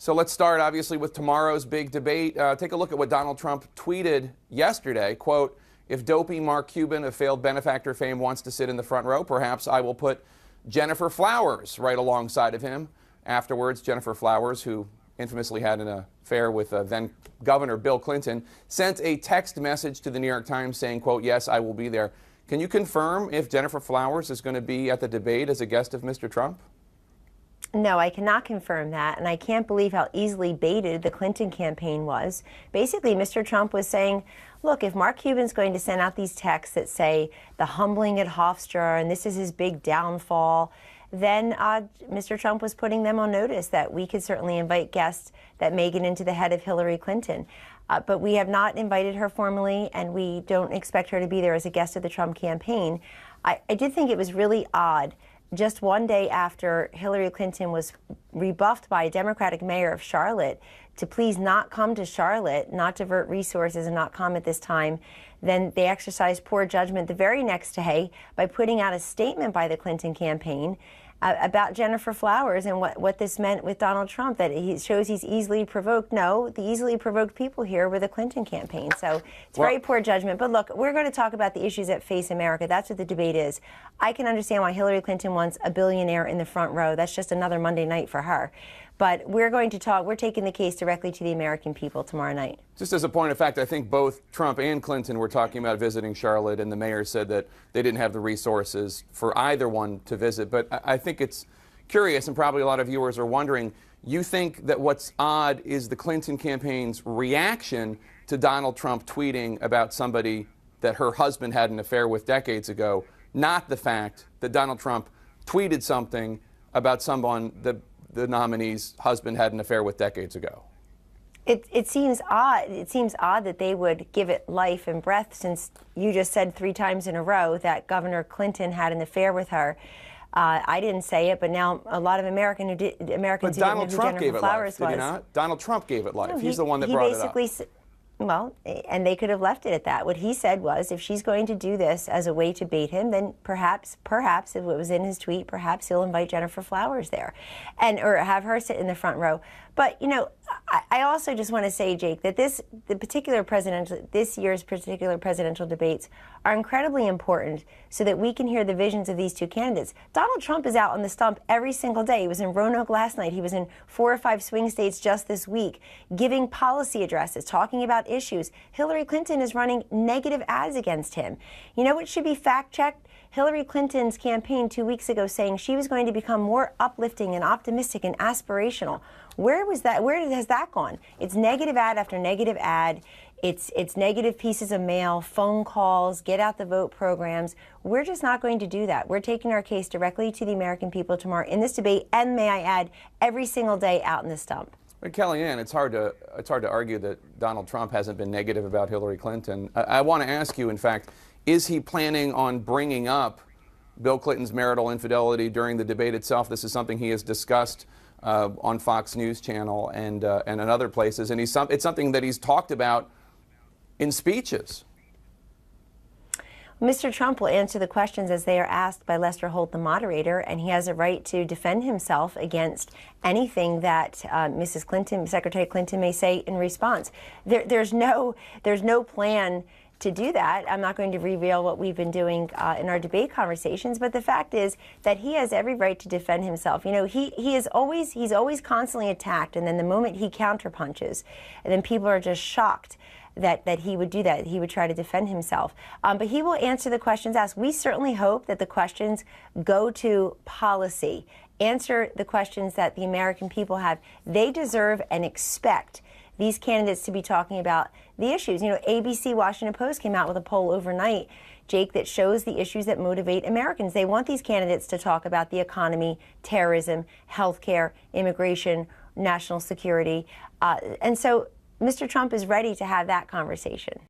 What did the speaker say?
So let's start, obviously, with tomorrow's big debate. Take a look at what Donald Trump tweeted yesterday. Quote, "If dopey Mark Cuban of failed benefactor fame wants to sit in the front row, perhaps I will put Gennifer Flowers right alongside of him." Afterwards, Gennifer Flowers, who infamously had an affair with then Governor Bill Clinton, sent a text message to the New York Times saying, quote, "Yes, I will be there." Can you confirm if Gennifer Flowers is going to be at the debate as a guest of Mr. Trump? No, I cannot confirm that, and I can't believe how easily baited the Clinton campaign was. Basically, Mr. Trump was saying, look, if Mark Cuban's going to send out these texts that say the humbling at Hofstra and this is his big downfall, then Mr. Trump was putting them on notice that we could certainly invite guests that may get into the head of Hillary Clinton. But we have not invited her formally, and we don't expect her to be there as a guest of the Trump campaign. I did think it was really odd. Just one day after Hillary Clinton was rebuffed by a Democratic mayor of Charlotte to please not come to Charlotte, not divert resources and not come at this time, then they exercised poor judgment the very next day by putting out a statement by the Clinton campaign about Gennifer Flowers and what this meant with Donald Trump, that he shows he's easily provoked. No, the easily provoked people here were the Clinton campaign. So it's very poor judgment. But look, we're going to talk about the issues that face America. That's what the debate is. I can understand why Hillary Clinton wants a billionaire in the front row. That's just another Monday night for her. But we're going to talk, we're taking the case directly to the American people tomorrow night. Just as a point of fact, I think both Trump and Clinton were talking about visiting Charlotte, and the mayor said that they didn't have the resources for either one to visit. But I think it's curious, and probably a lot of viewers are wondering, you think that what's odd is the Clinton campaign's reaction to Donald Trump tweeting about somebody that her husband had an affair with decades ago, not the fact that Donald Trump tweeted something about someone that the nominee's husband had an affair with decades ago. It seems odd. It seems odd that they would give it life and breath, since you just said 3 times in a row that Governor Clinton had an affair with her. I didn't say it, but now a lot of Americans didn't know who Gennifer Flowers was. Did he not? Donald Trump gave it life. No, He's the one that brought it up. Well, and they could have left it at that. What he said was, if she's going to do this as a way to bait him, then perhaps, if it was in his tweet, perhaps he'll invite Gennifer Flowers there, or have her sit in the front row. But, you know, I also just want to say, Jake, that this year's particular presidential debates are incredibly important so that we can hear the visions of these two candidates. Donald Trump is out on the stump every single day. He was in Roanoke last night. He was in 4 or 5 swing states just this week, giving policy addresses, talking about issues. Hillary Clinton is running negative ads against him. You know what should be fact-checked? Hillary Clinton's campaign 2 weeks ago saying she was going to become more uplifting and optimistic and aspirational. Where was that? Where has that gone? It's negative ad after negative ad. It's negative pieces of mail, phone calls, get out the vote programs. We're just not going to do that. We're taking our case directly to the American people tomorrow in this debate, and may I add, every single day out in the stump. But Kellyanne, it's hard to argue that Donald Trump hasn't been negative about Hillary Clinton. I want to ask you, in fact, is he planning on bringing up Bill Clinton's marital infidelity during the debate itself? This is something he has discussed on Fox News Channel and in other places, and it's something that he's talked about in speeches. Mr. Trump will answer the questions as they are asked by Lester Holt, the moderator, and he has a right to defend himself against anything that Mrs. Clinton, Secretary Clinton, may say in response. There's no plan to do that. I'm not going to reveal what we've been doing in our debate conversations, but the fact is that he has every right to defend himself. You know, he's always constantly attacked, and then the moment he counterpunches, and then people are just shocked that he would do that. He would try to defend himself. But he will answer the questions asked. We certainly hope that the questions go to policy, answer the questions that the American people have. They deserve and expect these candidates to be talking about the issues. You know, ABC, Washington Post came out with a poll overnight, Jake, that shows the issues that motivate Americans. They want these candidates to talk about the economy, terrorism, healthcare, immigration, national security. And so Mr. Trump is ready to have that conversation.